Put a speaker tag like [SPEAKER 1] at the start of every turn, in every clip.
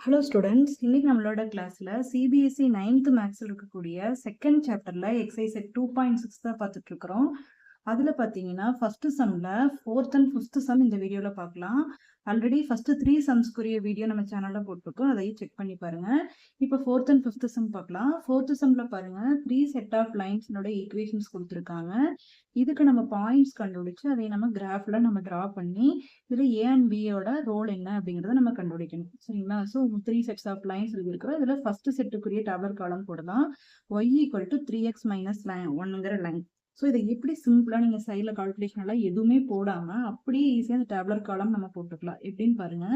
[SPEAKER 1] Hello students, இன்னைக்கு நம்மளோட கிளாஸ்ல சிபிஎஸ்இ 9th மேக்ஸ்ல இருக்கக்கூடிய செகண்ட் சாப்டர்ல எக்ஸசைஸ் 2.6 தான் பார்த்துட்டு இருக்கிறோம். அதுல பாத்தீங்கன்னா ஃபர்ஸ்ட் சம்ல ஃபோர்த் அண்ட் ஃபிஃப்த் சம் இந்த வீடியோல பார்க்கலாம். ஆல்ரெடி ஃபர்ஸ்ட் 3 சம்ஸ்க்குரிய வீடியோ நம்ம சேனல்ல போட்டிருக்கோம், அதையும் செக் பண்ணி பாருங்க. இப்போ ஃபோர்த் அண்ட் ஃபிஃப்த் சம் பார்க்கலாம். ஃபோர்த் சம்ல பாருங்க 3 செட் ஆஃப் லைன்ஸ்னோட ஈக்குவேஷன்ஸ் கொடுத்துருக்காங்க. இதுக்கு நம்ம பாயிண்ட்ஸ் கண்டுபிடிச்சு அதை நம்ம கிராஃப்ல நம்ம டிரா பண்ணி இதுல ஏ அண்ட் பியோட ரோல் என்ன அப்படிங்கறத நம்ம கண்டுபிடிக்கணும். சரிங்களா? ஸோ 3 செட்ஸ் ஆஃப் லைன்ஸ் இருக்கிற இதுல ஃபர்ஸ்ட் செட்டுக்குரிய டேபுலர் காலம் போடலாம். y = 3x - 1ங்கிற line. ஸோ இதை எப்படி சிம்பிளா நீங்க சைட்ல கால்குலேஷன் எல்லாம் எதுவுமே போடாம அப்படியே ஈஸியா இந்த டேபுலர் காலம் நம்ம போட்டுக்கலாம். எப்படின்னு பாருங்க.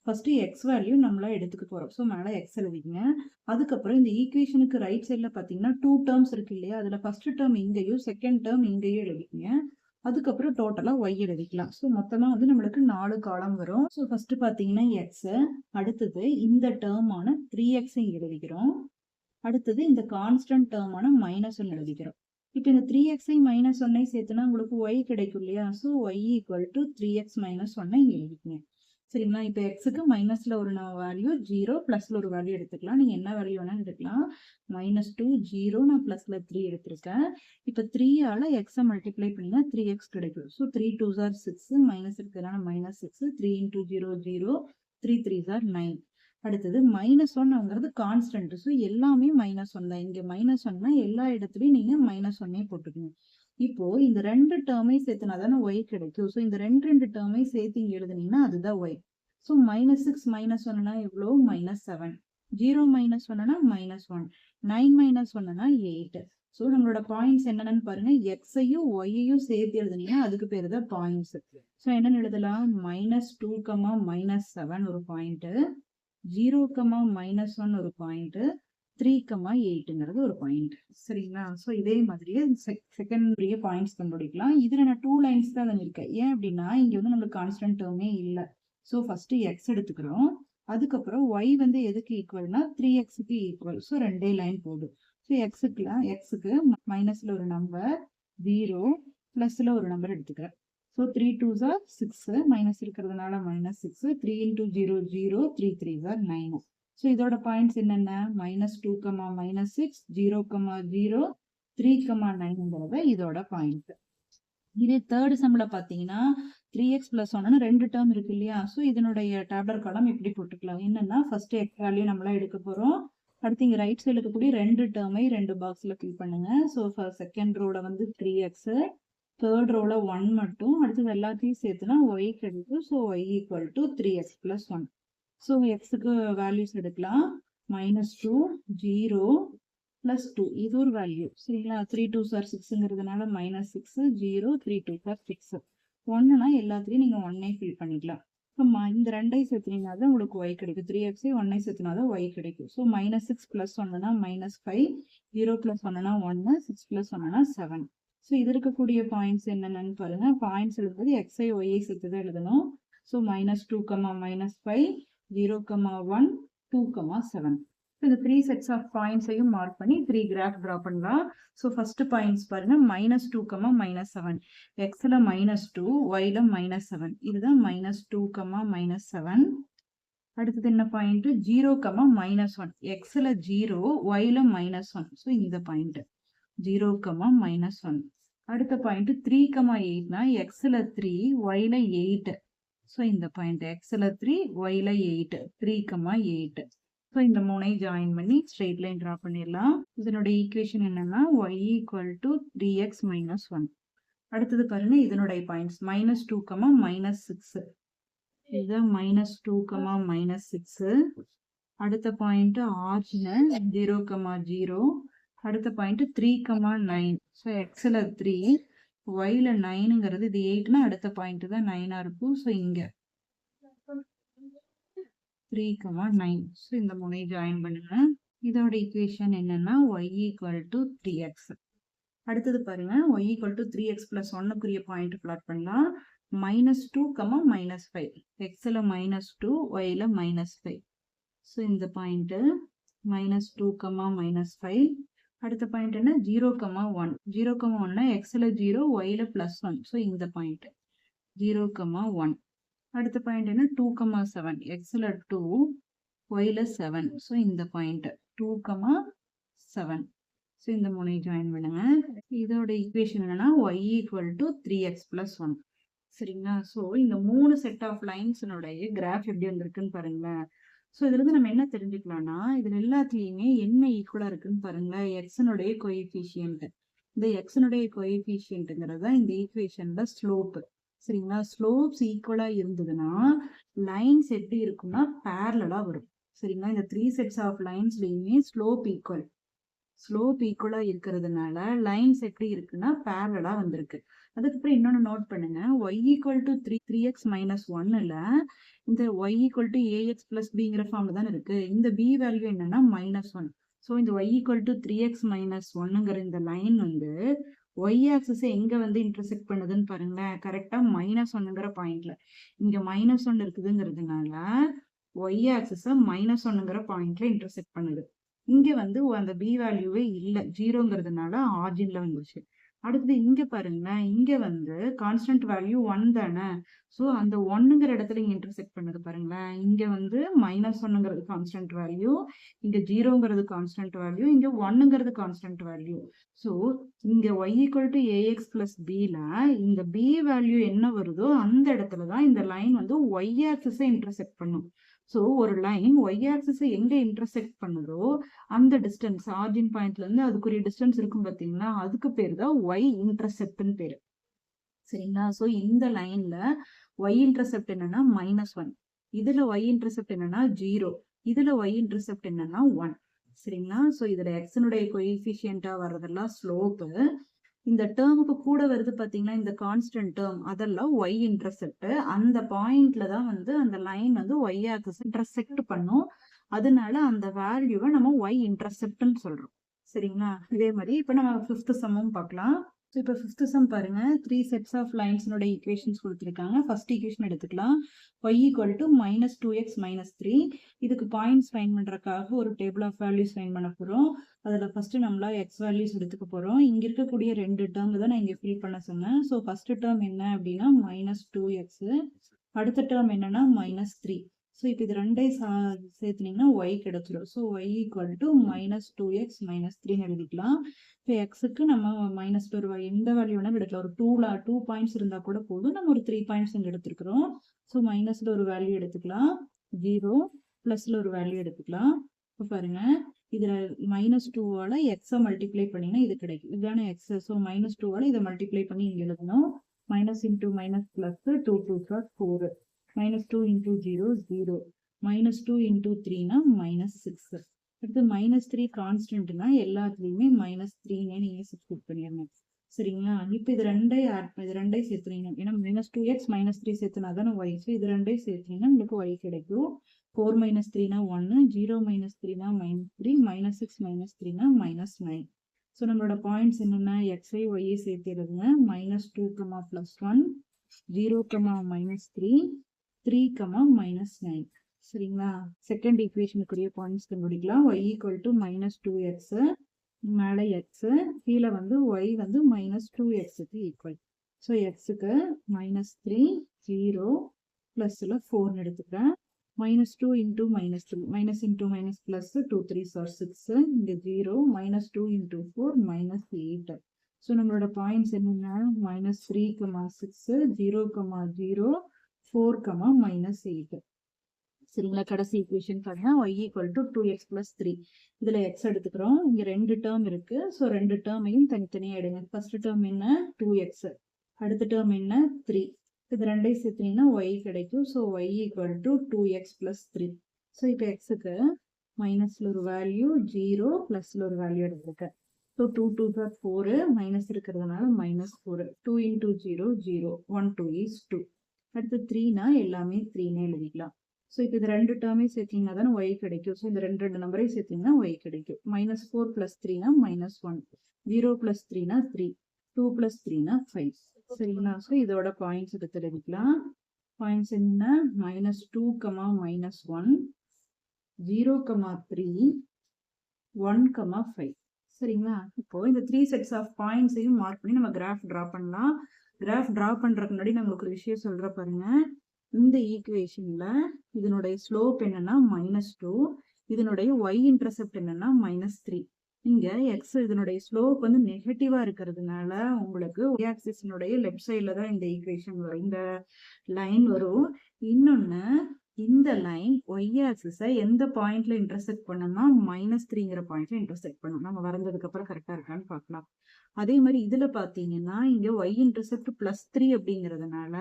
[SPEAKER 1] ஃபர்ஸ்ட் எக்ஸ் வேல்யூ நம்மளா எடுத்துக்க போறோம். ஸோ மேல எக்ஸ் எழுதிங்க. அதுக்கப்புறம் இந்த ஈக்குவேஷனுக்கு ரைட் சைட்ல பாத்தீங்கன்னா 2 டேர்ம்ஸ் இருக்கு இல்லையா? அதுல ஃபர்ஸ்ட் டேர்ம் இங்கேயும் செகண்ட் டேர்ம் இங்கேயும் எழுதிக்கங்க. அதுக்கப்புறம் டோட்டலா ஒய் எழுதிக்கலாம். ஸோ மொத்தமா வந்து நம்மளுக்கு 4 காலம் வரும். ஸோ ஃபர்ஸ்ட் பாத்தீங்கன்னா எக்ஸ், அடுத்தது இந்த டேர்மான 3x எழுதிக்கிறோம். அடுத்தது இந்த கான்ஸ்டன்ட் டேர்மான -1 எழுதிக்கிறோம். இப்போ இந்த 3x -1 சேர்த்துனா உங்களுக்கு y கிடைக்கும் இல்லையா? ஸோ y = 3x - 1 இங்க எழுதிக்கங்க. சரிங்களா? இப்போ எக்ஸுக்கு மைனஸ்ல ஒரு வேல்யூ 0, பிளஸ்ல ஒரு வேல்யூ எடுத்துக்கலாம். நீங்க என்ன வேல்யூ வேணாலும் எடுக்கலாம். -2 0, நான் பிளஸ்ல 3 எடுத்திருக்கேன். இப்போ 3 ஆல எக்ஸை மல்டிப்ளை பண்ணினா 3x கிடைக்கும். ஸோ 3 2s are 6, மைனஸ் இருக்கிறதுனால -6, 3 × 0 0, 3 3s are 9. அடுத்தது -1ங்கிறது கான்ஸ்டன்ட். ஸோ எல்லாமே -1 தான். இங்க -1னா எல்லா இடத்துலயும் நீங்க -1 போட்டுக்கணும். இப்போ இந்த ரெண்டு டேர்மை சேர்த்துனா தானே y கிடைக்கும். ஸோ இந்த ரெண்டு டேர்மை சேர்த்து இங்க எழுதுனீங்கன்னா அதுதான் y. ஸோ -6 -1னா எவ்வளோ? -7. 0 -1னா -1. 9 -1னா 8. ஸோ நம்மளோட பாயிண்ட்ஸ் என்னென்னு பாருங்க. எக்ஸையும் ஒய்யையும் சேர்த்து எழுதுனீங்கன்னா அதுக்கு பேரு தான் பாயிண்ட்ஸ். ஸோ என்னன்னு எழுதலாம்? -2, -7 ஒரு பாயிண்ட், 0, -1 ஒரு பாயிண்ட், 3, 8ங்கிறது ஒரு பாயிண்ட். சரிங்களா? ஸோ இதே மாதிரியே செகண்ட் பாயிண்ட்ஸ் கண்டுபிடிக்கலாம். இதுல நான் 2 லைன்ஸ் தான் இருக்கேன். ஏன் அப்படின்னா இங்க வந்து நம்மளுக்கு கான்ஸ்டன்ட் டேர்மே இல்லை. ஸோ ஃபர்ஸ்ட் எக்ஸ் எடுத்துக்கிறோம். அதுக்கப்புறம் ஒய் வந்து எதுக்கு ஈக்குவல்னா 3xக்கு ஈக்குவல். ஸோ ரெண்டே லைன் போடும். ஸோ எக்ஸுக்கு மைனஸ்ல ஒரு நம்பர் 0, பிளஸ்ல ஒரு நம்பர் எடுத்துக்கிறேன். ஸோ 3 2s are 6, மைனஸ் இருக்கிறதுனால -6, 3 × 0 0, 3 3s are 9. ஸோ இதோட பாயிண்ட்ஸ் என்னென்ன? -2, -6, 0, 0, 3, 9ங்கிறத இதோட பாயிண்ட். இதே தேர்ட் சம்ல பாத்தீங்கன்னா 3x + 1ன்னு 2 டேர்ம் இருக்கு இல்லையா? ஸோ இதனுடைய டேபுலர் காலம் இப்படி போட்டுக்கலாம். என்னன்னா ஃபர்ஸ்ட் எக்ஸ் வேல்யூ நம்மளா எடுக்க போறோம். அடுத்து இங்க ரைட் சைடுல இருக்கக்கூடிய 2 டேர்மை 2 பாக்ஸ்ல ஃபில் பண்ணுங்க. ஸோ செகண்ட் ரோல வந்து 3x, தேர்ட் ரோல 1 மட்டும், அடுத்தது எல்லாத்தையும் சேர்த்துனா y கிடைக்கும். So y = 3x + 1. ஸோ எக்ஸுக்கு வேல்யூஸ் எடுக்கலாம். -2, 0, +2 இது ஒரு வேல்யூ. சரிங்களா? 3 2s are 6ங்கிறதுனால -6, 0, 3 2s are 6. 1னா எல்லாத்துலயும் நீங்க 1 ஃபில் பண்ணிக்கலாம். இப்போ இந்த ரெண்டையும் சேர்த்துனீங்கன்னா தான் உங்களுக்கு y கிடைக்கும். 3x 1 சேர்த்துனா தான் y கிடைக்கும். ஸோ -6 + 1னா -5, 0 + 1னா 1, 6 + 1னா 7. ஸோ இது இருக்கக்கூடிய பாயிண்ட்ஸ் என்னென்னு பாருங்க. பாயிண்ட்ஸ் எழுதுறது x y சேர்த்து தான் எழுதணும். ஸோ -2, -5, 0, 1, 2, 7. இந்த 3 செட்ஸ் ஆஃப் பாயிண்ட்ஸையும் மார்க் பண்ணி 3 கிராஃப் டிரா பண்ணலாம். ஸோ ஃபர்ஸ்ட் பாயிண்ட்ஸ் பாருங்க. -2, -7. எக்ஸ்ல -2, ஒய்ல -7. இதுதான் -2, -7. அடுத்தது என்ன பாயிண்ட்? 0, -1. எக்ஸ்ல 0, ஒய்ல -1. ஸோ இந்த பாயிண்ட் 0, -1. அடுத்த பாயிண்ட் 3, 8னா எக்ஸ்ல 3, ஒய்ல 8. ஸோ இந்த பாயிண்ட் எக்ஸ்ல 3, ஒய்ல 8, 3, 8. ஸோ இந்த மூணை ஜாயின் பண்ணி ஸ்ட்ரெயிட் லைன் டிரா பண்ணிடலாம். இதனோட ஈக்குவேஷன் என்னன்னா y = 3x - 1. அடுத்தது பாருங்க இதனுடைய பாயிண்ட்ஸ் -2, -6. இது -2, -6. அடுத்த பாயிண்ட் ஆர்ஜின் 0, 0. அடுத்த பாயிண்ட் 3, 9. ஸோ எக்ஸ்ல 3, ஒய்ல 9ங்கிறது இது 8னா அடுத்த பாயிண்ட் தான் 9ஆ இருக்கும். ஸோ இங்க 3, 9. ஸோ இந்த மூணை ஜாயின் பண்ணுங்க. இதோட ஈக்குவேஷன் என்னன்னா y = 3x. அடுத்தது பாருங்க y = 3x + 1க்குரிய பாயிண்ட் பிளாட் பண்ணலாம். -2, -5. எக்ஸ்ல -2, ஒய்ல -5. ஸோ இந்த பாயிண்ட் -2, -5. அடுத்த பாயிண்ட் என்ன? 0, 1. 0, 1னா எக்ஸ்ல 0, ஒய்ல +1. ஸோ இந்த பாயிண்ட் 0, 1. அடுத்த பாயிண்ட் என்ன? 2, 7. எக்ஸ்ல 2, ஒய்ல 7. ஸோ இந்த பாயிண்ட் 2, 7. ஸோ இந்த மூணையும் ஜாயின் பண்ணுங்க. இதோட ஈக்குவேஷன் என்னன்னா y ஈக்குவல் டு 3x + 1. சரிங்களா? ஸோ இந்த 3 செட் ஆஃப் லைன்ஸினுடைய கிராஃப் எப்படி வந்திருக்குன்னு பாருங்களேன். ஸோ இதுல இருந்து நம்ம என்ன தெரிஞ்சுக்கலாம்னா, இதுல எல்லாத்துலயுமே என்ன ஈக்குவலா இருக்குன்னு பாருங்களேன். எக்ஸனுடைய கோஎஃபிஷியன்ட். இந்த எக்ஸனுடைய கோஎஃபிஷியன்ட்ங்கிறது தான் இந்த ஈக்குவேஷன்ல ஸ்லோப். சரிங்களா? ஸ்லோப்ஸ் ஈக்குவலா இருந்ததுன்னா லைன்ஸ் எப்படி இருக்கும்னா பேரலா வரும். சரிங்களா? இந்த 3 செட்ஸ் ஆஃப் லைன்ஸ்லயுமே ஸ்லோப் ஈக்குவலா இருக்கிறதுனால லைன்ஸ் எப்படி இருக்குன்னா பேரலா வந்திருக்கு. அதுக்கப்புறம் இன்னொன்னு நோட் பண்ணுங்க. y ஈக்குவல் டு 3x - 1ல இந்த y ஈக்குவல் டு ax + bங்கிற ஃபார்ம்ல தான் இருக்கு. இந்த b வேல்யூ என்னன்னா -1. ஸோ இந்த y ஈக்குவல் டு 3x - 1ங்கிற இந்த லைன் வந்து y ஆக்சிஸ் எங்க வந்து இன்டர்செக்ட் பண்ணுதுன்னு பாருங்களேன். கரெக்டா -1ங்கிற பாயிண்ட்ல. இங்க -1 இருக்குதுங்கிறதுனால y ஆக்சிஸ -1ங்கிற பாயிண்ட்ல இன்டர்செக்ட் பண்ணுது. இங்க வந்து அந்த b வேல்யூவே இல்ல, 0ங்கிறதுனால ஆரிஜின்ல வந்துருச்சு. அடுத்தது இங்க பாருங்களேன். இங்க வந்து கான்ஸ்டன்ட் வேல்யூ 1 தானே. ஸோ அந்த 1ங்கிற இடத்துல இங்க இன்டர்செக்ட் பண்ணுது பாருங்களேன். இங்க வந்து -1ங்கிறது கான்ஸ்டன்ட் வேல்யூ, இங்க 0ங்கிறது கான்ஸ்டன்ட் வேல்யூ, இங்க 1ங்கிறது கான்ஸ்டன்ட் வேல்யூ. ஸோ இங்க y ஈக்குவல் டு ax + bல இந்த b வேல்யூ என்ன வருதோ அந்த இடத்துல தான் இந்த லைன் வந்து y ஆக்சிஸை இன்டர்செக்ட் பண்ணும். ஸோ ஒரு லைன் y ஆக்சிஸை எங்க இன்டர்செக்ட் பண்ணுதோ அந்த டிஸ்டன்ஸ் ஆரிஜின் பாயிண்ட்ல இருந்து அதுக்குரிய டிஸ்டன்ஸ் இருக்கும் பாத்தீங்களா, அதுக்கு பேர் தான் y இன்டர்செப்ட்னு பேரு. சரிங்களா? ஸோ இந்த லைன்ல y இன்டர்செப்ட் என்னன்னா -1, இதுல y இன்டர்செப்ட் என்னன்னா 0, இதுல y இன்டர்செப்ட் என்னன்னா 1. சரிங்களா? ஸோ இதுல எக்ஸனுடைய கோஎஃபிஷியன்ட்டா வர்றதெல்லாம் ஸ்லோப்பு. இந்த டேர்முக்கு கூட வருது பாத்தீங்களா, இந்த கான்ஸ்டன்ட் டேர்ம், அதெல்லாம் y இன்டர்செப்ட். அந்த பாயிண்ட்ல தான் வந்து அந்த லைன் வந்து y ஆக்சிஸ் இன்டர்செக்ட் பண்ணும். அதனால அந்த வேல்யூவை நம்ம y இன்டர்செப்ட்னு சொல்றோம். சரிங்களா? இதே மாதிரி இப்ப நம்ம 5th சம்மும் பார்க்கலாம். ஸோ இப்போ 5th சம் பாருங்க. 3 செட்ஸ் ஆஃப் லைன்ஸ்னோட ஈக்குவேஷன்ஸ் கொடுத்துருக்காங்க. ஃபர்ஸ்ட் ஈக்குவேஷன் எடுத்துக்கலாம். y equal to -2x - 3. இதுக்கு பாயிண்ட்ஸ் ஃபைண்ட் பண்றதுக்காக ஒரு டேபிள் ஆஃப் வேல்யூஸ் ஃபைண்ட் பண்ண போறோம். அதுல ஃபர்ஸ்ட் நம்மளா எக்ஸ் வேல்யூஸ் எடுத்துக்க போறோம். இங்க இருக்கக்கூடிய 2 டேர்ம் தான் நான் இங்க ஃபில் பண்ண சொன்னேன். ஸோ ஃபர்ஸ்ட் டேர்ம் என்ன அப்படின்னா -2x, அடுத்த டேர்ம் என்னன்னா -3. ஸோ இப்போ இது ரெண்டையும் சேர்த்துனீங்கன்னா y கிடைச்சிடும். So y equal to -2x - 3ன்னு எழுதிக்கலாம். இப்போ எக்ஸுக்கு நம்ம -2 எந்த வேல்யூ வேணாலும் எடுக்கலாம். ஒரு 2 பாயிண்ட்ஸ் இருந்தா கூட போதும். நம்ம ஒரு 3 பாயிண்ட்ஸ் இங்க எடுத்துருக்கிறோம். ஸோ மைனஸ்ல ஒரு வேல்யூ எடுத்துக்கலாம் 0, பிளஸ்ல ஒரு வேல்யூ எடுத்துக்கலாம். இப்போ பாருங்க, இதுல -2ஆல எக்ஸை மல்டிப்ளை பண்ணீங்கன்னா இது கிடைக்கும். இதுதானே எக்ஸ். ஸோ -2ஆல இதை மல்டிப்ளை பண்ணி இங்க எழுதணும். -× +, 2 2 4, -2 × 0 0, -2 × 3னா -6. அடுத்து -3 கான்ஸ்டன்ட்னா எல்லாத்துலயுமே -3ன்னு நீங்க சப்ஸ்டிட்யூட் பண்ணிடணும். சரிங்களா? இப்போ இது ரெண்டையும் சேர்த்துனீங்க. ஏன்னா -2x -3 சேர்த்துனா தானே y. ஸோ இது ரெண்டையும் சேர்த்துனீங்கன்னா உங்களுக்கு y கிடைக்கும். 4 - 3னா 1, 0 - 3னா -3, -6 - 3னா -9. ஸோ நம்மளோட பாயிண்ட்ஸ் என்னென்ன, xஐ y சேர்த்து எழுதுங்க. -2, +1, 0, -3, 3, -9. சரிங்களா? செகண்ட் ஈக்குவேஷனுக்குரிய பாயிண்ட்ஸ் கண்டுபிடிக்கலாம். y ஈக்குவல் டு -2x, மேலே x, கீழே வந்து y வந்து -2xக்கு ஈக்குவல். ஸோ எக்ஸுக்கு -3, 0, +ல 4ன்னு எடுத்துக்கிறேன். -2 × -3, -× +, 2 3s are 6, இங்க 0, -2 × 4, -8. ஸோ நம்மளோட பாயிண்ட்ஸ் என்னென்ன, -3, 6, 0, 0, 4, -8. சரிங்களா? கடைசி ஈக்குவேஷன் பாருங்க. y equal to 2x + 3. இதுல x எடுத்துக்கிறோம். இங்க 2 டேர்ம் இருக்கு. ஸோ 2 டேர்மையும் தனித்தனியா எடுங்க. ஃபர்ஸ்ட் டேர்ம் என்ன, 2x, அடுத்த டேர்ம் என்ன, 3. இது ரெண்டையும் சேர்த்தீங்கன்னா y கிடைக்கும். So y equal to 2x + 3. So இப்போ எக்ஸுக்கு மைனஸ்ல ஒரு வேல்யூ 0, பிளஸ்ல ஒரு வேல்யூ எடுத்துருக்கேன். ஸோ 2 2 4, மைனஸ் இருக்கிறதுனால -4. 2 × 0 0, 1 2 is 2. அடுத்து 3னா எல்லாமே 3ன்னு எழுதிக்கலாம். ஸோ இப்போ இது 2 டேர்மையும் சேர்த்தீங்கன்னா தானே y கிடைக்கும். ஸோ இந்த 2 நம்பரையும் சேர்த்தீங்கன்னா y கிடைக்கும். -4 + 3னா -1, 0 + 3னா 3, 2 + 3னா 5. சரிங்களா? ஸோ இதோட பாயிண்ட்ஸ் எடுத்து எழுதிக்கலாம். பாயிண்ட்ஸ் என்ன, -2, -1, 0, 3, 1, 5. சரிங்களா? இப்போ இந்த 3 செட்ஸ் ஆஃப் பாயிண்ட்ஸையும் மார்க் பண்ணி நம்ம கிராஃப் டிரா பண்ணலாம். கிராஃப் டிரா பண்றதுக்கு முன்னாடி நான் உங்களுக்கு ஒரு விஷயம் சொல்ற பாருங்க. இந்த ஈக்குவேஷன்ல இதனுடைய ஸ்லோப் என்னன்னா -2, இதனுடைய y இன்டர்செப்ட் என்னன்னா -3. இங்க x இதனுடைய ஸ்லோப் வந்து நெகட்டிவா இருக்கிறதுனால உங்களுக்கு y ஆக்சிஸினுடைய லெஃப்ட் சைட்ல தான் இந்த ஈக்குவேஷன் வரும், இந்த லைன் வரும். இன்னொன்னு, இந்த லைன் y ஆக்சிஸை எந்த பாயிண்ட்ல இன்டர்செக்ட் பண்ணணும்னா -3ங்கிற பாயிண்ட்ல இன்டர்செக்ட் பண்ணணும். நம்ம வரைஞ்சதுக்கு அப்புறம் கரெக்டா இருக்கான்னு பார்க்கலாம். அதே மாதிரி இதுல பாத்தீங்கன்னா இங்க y இன்டர்செப்ட் +3 அப்படிங்கிறதுனால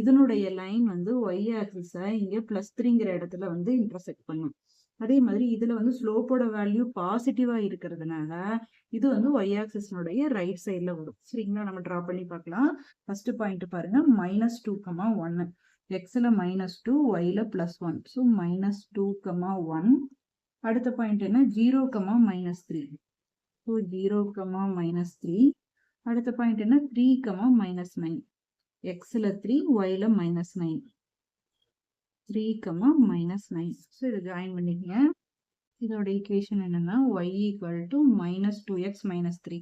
[SPEAKER 1] இதனுடைய லைன் வந்து y ஆக்சிஸை இங்க +3ங்கிற இடத்துல வந்து இன்டர்செக்ட் பண்ணும். அதே மாதிரி இதுல வந்து ஸ்லோப்போட வேல்யூ பாசிட்டிவா இருக்கிறதுனால இது வந்து y ஆக்சிஸ்னுடைய ரைட் சைட்ல வரும். சரிங்களா, நம்ம டிரா பண்ணி பார்க்கலாம். ஃபர்ஸ்ட் பாயிண்ட் பாருங்க, -2, 1. எக்ஸ்ல -2, yல +1. ஸோ -2, 1. அடுத்த பாயிண்ட் என்ன, 0, -3. ஸோ 0, -3. அடுத்த பாயிண்ட் என்ன, 3, -9. எக்ஸ்ல 3, yல -9. 3, -9. ஸோ இதை ஜாயின் பண்ணிக்கங்க. இதோட ஈக்குவேஷன் என்னன்னா y -2x - 3.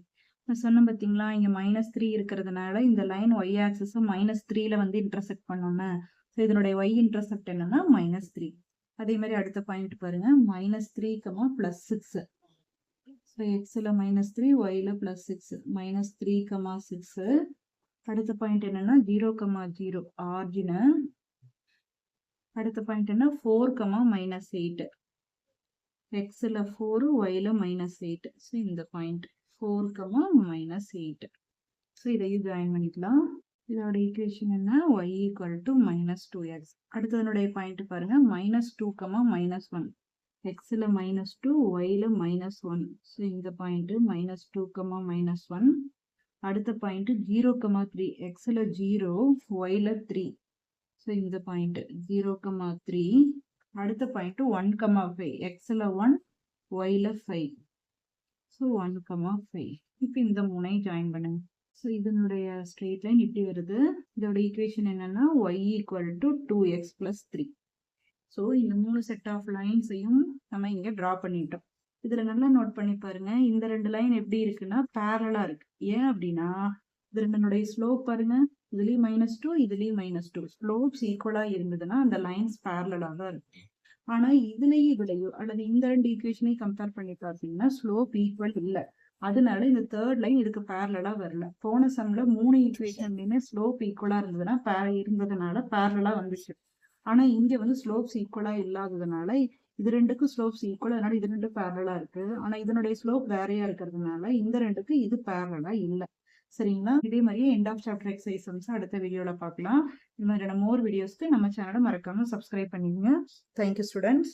[SPEAKER 1] நான் சொன்னேன் பார்த்தீங்களா, இங்க -3 இருக்கிறதுனால இந்த லைன் y ஆக்சிஸ் -3ல வந்து இன்டர்செக்ட் பண்ணோம்னா, ஸோ இதனுடைய y இன்டர்செப்ட் என்னன்னா -3. அதே மாதிரி அடுத்த பாயிண்ட் பாருங்க, -3, +6. ஸோ எக்ஸ்ல -3, yல +6. -3, 6. அடுத்த பாயிண்ட் என்னன்னா 0, 0 ஆர்ஜின். அடுத்த பாயிண்ட் என்ன, 4, -8. எக்ஸ்ல 4, yல -8. ஸோ இந்த பாயிண்ட் 4, -8. ஸோ இதையும் ஜாயின் பண்ணிக்கலாம். இதோட ஈக்குவேஷன் என்ன, y -2x. அடுத்ததனுடைய பாயிண்ட் பாருங்க, -2, -1. எக்ஸ்ல -2, yல -1. ஸோ இந்த பாயிண்ட் -2, -1. அடுத்த பாயிண்ட் 0, 3. எக்ஸ்ல 0, yல 3. ஸோ இந்த பாயிண்ட் 0, 3. அடுத்த பாயிண்ட் 1, 5. எக்ஸ்ல 1, yல 5. ஸோ 1, 5. இப்போ இந்த மூணையும் ஜாயின் பண்ணுங்க. ஸோ இதனுடைய ஸ்ட்ரெயிட் லைன் இப்படி வருது. இதோட ஈக்குவேஷன் என்னன்னா y = 2x + 3. ஸோ இந்த 3 செட் ஆஃப் லைன்ஸையும் நம்ம இங்க டிரா பண்ணிட்டோம். இதுல நல்லா நோட் பண்ணி பாருங்க, இந்த 2 லைன் எப்படி இருக்குன்னா பேரலா இருக்கு. ஏன் அப்படின்னா இது ரெண்டுடைய ஸ்லோப் பாருங்க, இதுலயும் -2, இதுலயும் -2. ஸ்லோப்ஸ் ஈக்குவலா இருந்ததுன்னா அந்த லைன்ஸ் பேரலா தான் இருக்கு. ஆனா இதுலயும் இதுலயும் அல்லது இந்த 2 ஈக்குவேஷனையும் கம்பேர் பண்ணி பார்த்தீங்கன்னா ஸ்லோப் ஈக்குவல் இல்லை. அதனால இந்த தேர்ட் லைன் இதுக்கு பேரலா வரல. போன சம்ல 3 ஈக்குவேஷன்லயுமே ஸ்லோப் ஈக்குவலா இருந்ததுனால பேரலா வந்துச்சு. ஆனா இங்க வந்து ஸ்லோப்ஸ் ஈக்குவலா இல்லாததுனால இது ரெண்டுக்கும் ஸ்லோப்ஸ் ஈக்குவல், அதனால இது ரெண்டு பேரலா இருக்கு. ஆனா இதனுடைய ஸ்லோப் வேறையா இருக்கிறதுனால இந்த ரெண்டுக்கு இது பேரலா இல்லை. சரிங்களா, இதே மாதிரியே எண்ட் ஆஃப் சாப்டர் எக்ஸசைஸ் அடுத்த வீடியோல பார்க்கலாம். இந்த மாதிரியான மோர் வீடியோஸ்க்கு நம்ம சேனலை மறக்காம சப்ஸ்கிரைப் பண்ணிடுங்க. Thank you students.